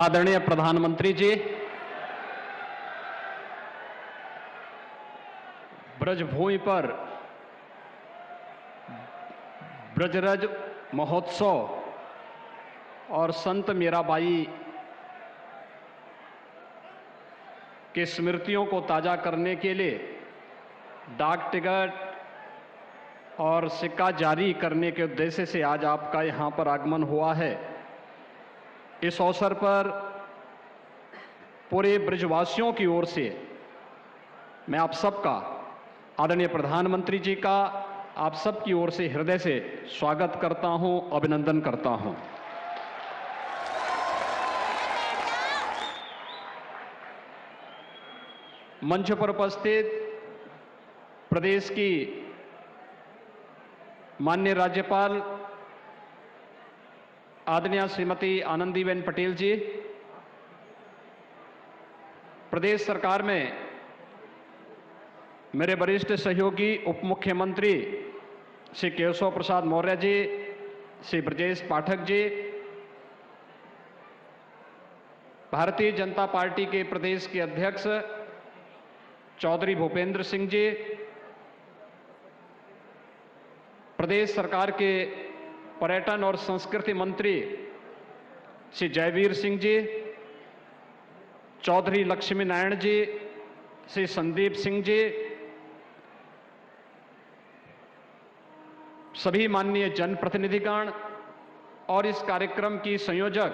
आदरणीय प्रधानमंत्री जी, ब्रजभूमि पर ब्रजरज महोत्सव और संत मीराबाई की स्मृतियों को ताजा करने के लिए डाक टिकट और सिक्का जारी करने के उद्देश्य से आज आपका यहां पर आगमन हुआ है। इस अवसर पर पूरे ब्रजवासियों की ओर से मैं आप सबका, आदरणीय प्रधानमंत्री जी का आप सबकी ओर से हृदय से स्वागत करता हूं, अभिनंदन करता हूं। मंच पर उपस्थित प्रदेश की माननीय राज्यपाल आदरणीय श्रीमती आनंदीबेन पटेल जी, प्रदेश सरकार में मेरे वरिष्ठ सहयोगी उप मुख्यमंत्री श्री केशव प्रसाद मौर्य जी, श्री ब्रजेश पाठक जी, भारतीय जनता पार्टी के प्रदेश के अध्यक्ष चौधरी भूपेंद्र सिंह जी, प्रदेश सरकार के पर्यटन और संस्कृति मंत्री श्री जयवीर सिंह जी, चौधरी लक्ष्मी नारायण जी, श्री संदीप सिंह जी, सभी माननीय जनप्रतिनिधिगण और इस कार्यक्रम की संयोजक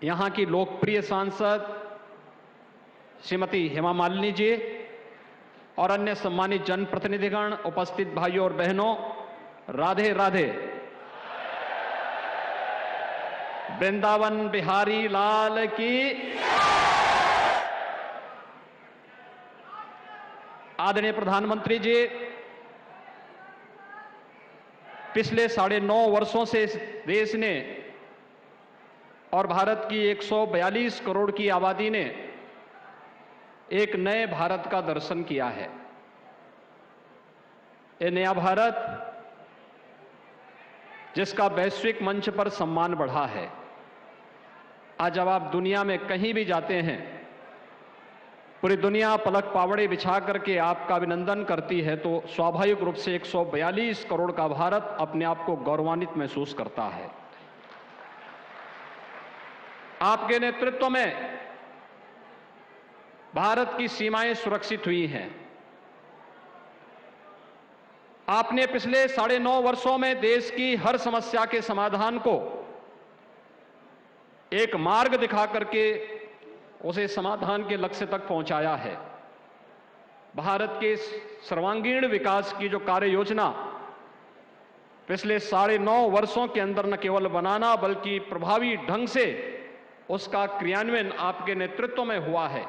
यहां की लोकप्रिय सांसद श्रीमती हेमा मालिनी जी और अन्य सम्मानित जनप्रतिनिधिगण, उपस्थित भाइयों और बहनों, राधे राधे। वृंदावन बिहारी लाल की। आदरणीय प्रधानमंत्री जी, पिछले 9.5 वर्षों से इस देश ने और भारत की 142 करोड़ की आबादी ने एक नए भारत का दर्शन किया है। ये नया भारत जिसका वैश्विक मंच पर सम्मान बढ़ा है। आज जब आप दुनिया में कहीं भी जाते हैं, पूरी दुनिया पलक पावड़े बिछा करके आपका अभिनंदन करती है, तो स्वाभाविक रूप से 142 करोड़ का भारत अपने आप को गौरवान्वित महसूस करता है। आपके नेतृत्व में भारत की सीमाएं सुरक्षित हुई हैं। आपने पिछले 9.5 वर्षों में देश की हर समस्या के समाधान को एक मार्ग दिखा करके उसे समाधान के लक्ष्य तक पहुंचाया है। भारत के सर्वांगीण विकास की जो कार्य योजना पिछले 9.5 वर्षों के अंदर न केवल बनाना बल्कि प्रभावी ढंग से उसका क्रियान्वयन आपके नेतृत्व में हुआ है।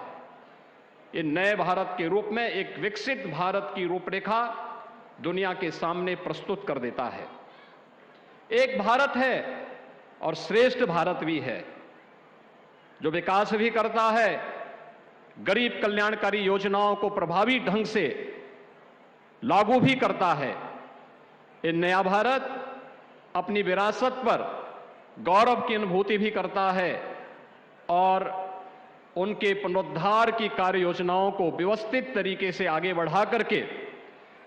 ये नए भारत के रूप में एक विकसित भारत की रूपरेखा दुनिया के सामने प्रस्तुत कर देता है। एक भारत है और श्रेष्ठ भारत भी है, जो विकास भी करता है, गरीब कल्याणकारी योजनाओं को प्रभावी ढंग से लागू भी करता है। ये नया भारत अपनी विरासत पर गौरव की अनुभूति भी करता है और उनके पुनरुद्धार की कार्य योजनाओं को व्यवस्थित तरीके से आगे बढ़ा करके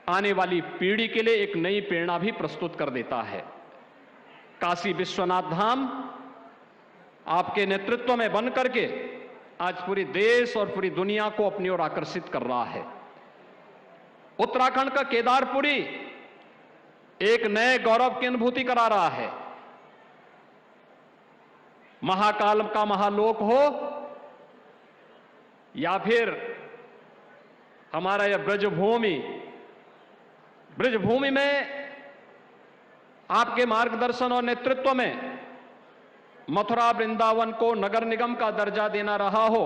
आने वाली पीढ़ी के लिए एक नई प्रेरणा भी प्रस्तुत कर देता है। काशी विश्वनाथ धाम आपके नेतृत्व में बन करके आज पूरे देश और पूरी दुनिया को अपनी ओर आकर्षित कर रहा है। उत्तराखंड का केदारपुरी एक नए गौरव की अनुभूति करा रहा है। महाकाल का महालोक हो या फिर हमारा यह ब्रजभूमि में आपके मार्गदर्शन और नेतृत्व में मथुरा वृंदावन को नगर निगम का दर्जा देना रहा हो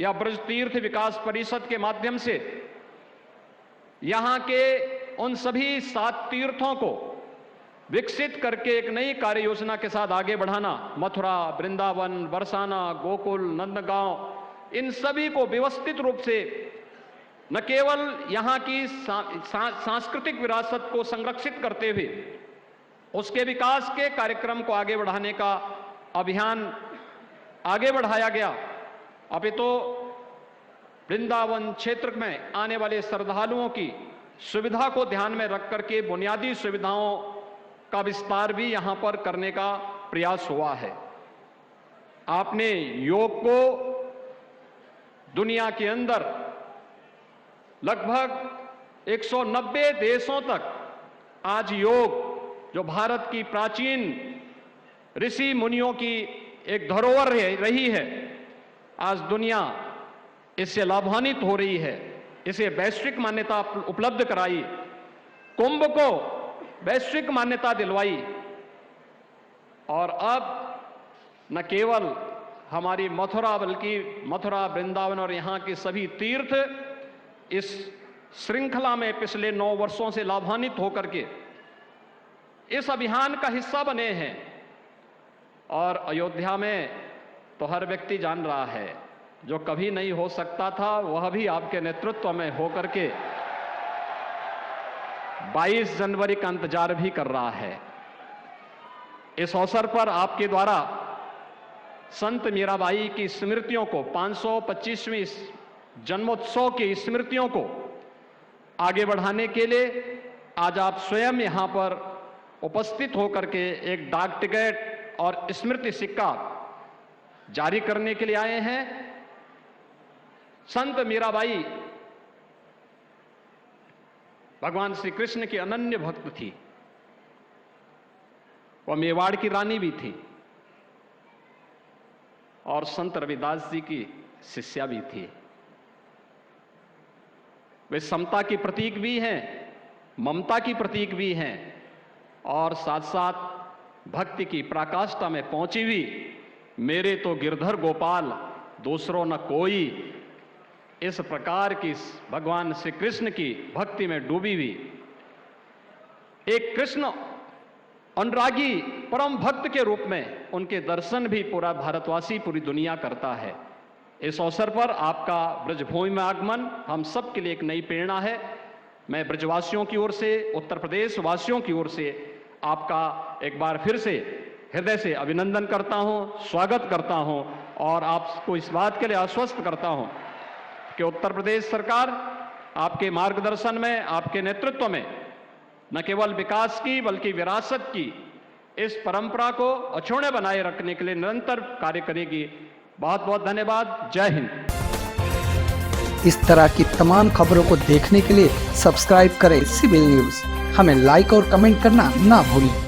या ब्रज तीर्थ विकास परिषद के माध्यम से यहां के उन सभी 7 तीर्थों को विकसित करके एक नई कार्य योजना के साथ आगे बढ़ाना, मथुरा, वृंदावन, बरसाना, गोकुल, नंदगांव, इन सभी को व्यवस्थित रूप से न केवल यहां की सांस्कृतिक विरासत को संरक्षित करते हुए उसके विकास के कार्यक्रम को आगे बढ़ाने का अभियान आगे बढ़ाया गया। अभी तो वृंदावन क्षेत्र में आने वाले श्रद्धालुओं की सुविधा को ध्यान में रख करके बुनियादी सुविधाओं का विस्तार भी यहां पर करने का प्रयास हुआ है। आपने योग को दुनिया के अंदर लगभग 190 देशों तक आज योग, जो भारत की प्राचीन ऋषि मुनियों की एक धरोहर रही है, आज दुनिया इससे लाभान्वित हो रही है। इसे वैश्विक मान्यता उपलब्ध कराई, कुंभ को वैश्विक मान्यता दिलवाई, और अब न केवल हमारी मथुरा बल्कि मथुरा, वृंदावन और यहाँ के सभी तीर्थ इस श्रृंखला में पिछले 9 वर्षों से लाभान्वित होकर के इस अभियान का हिस्सा बने हैं। और अयोध्या में तो हर व्यक्ति जान रहा है, जो कभी नहीं हो सकता था वह भी आपके नेतृत्व में होकर के 22 जनवरी का इंतजार भी कर रहा है। इस अवसर पर आपके द्वारा संत मीराबाई की स्मृतियों को, 525वीं जन्मोत्सव की स्मृतियों को आगे बढ़ाने के लिए आज आप स्वयं यहां पर उपस्थित होकर के एक डाक टिकट और स्मृति सिक्का जारी करने के लिए आए हैं। संत मीराबाई भगवान श्री कृष्ण की अनन्य भक्त थी। वह मेवाड़ की रानी भी थी और संत रविदास जी की शिष्या भी थी। वे समता की प्रतीक भी हैं, ममता की प्रतीक भी हैं, और साथ साथ भक्ति की पराकाष्ठा में पहुंची हुई मेरे तो गिरधर गोपाल दूसरों न कोई, इस प्रकार की भगवान श्री कृष्ण की भक्ति में डूबी हुई एक कृष्ण अनुरागी परम भक्त के रूप में उनके दर्शन भी पूरा भारतवासी, पूरी दुनिया करता है। इस अवसर पर आपका ब्रजभूमि में आगमन हम सब के लिए एक नई प्रेरणा है। मैं ब्रजवासियों की ओर से, उत्तर प्रदेश वासियों की ओर से आपका एक बार फिर से हृदय से अभिनंदन करता हूं, स्वागत करता हूं, और आपको इस बात के लिए आश्वस्त करता हूं कि उत्तर प्रदेश सरकार आपके मार्गदर्शन में, आपके नेतृत्व में न केवल विकास की बल्कि विरासत की इस परंपरा को अछूते बनाए रखने के लिए निरंतर कार्य करेगी। बहुत बहुत धन्यवाद। जय हिंद। इस तरह की तमाम खबरों को देखने के लिए सब्सक्राइब करें सिविल न्यूज़। हमें लाइक और कमेंट करना ना भूलें।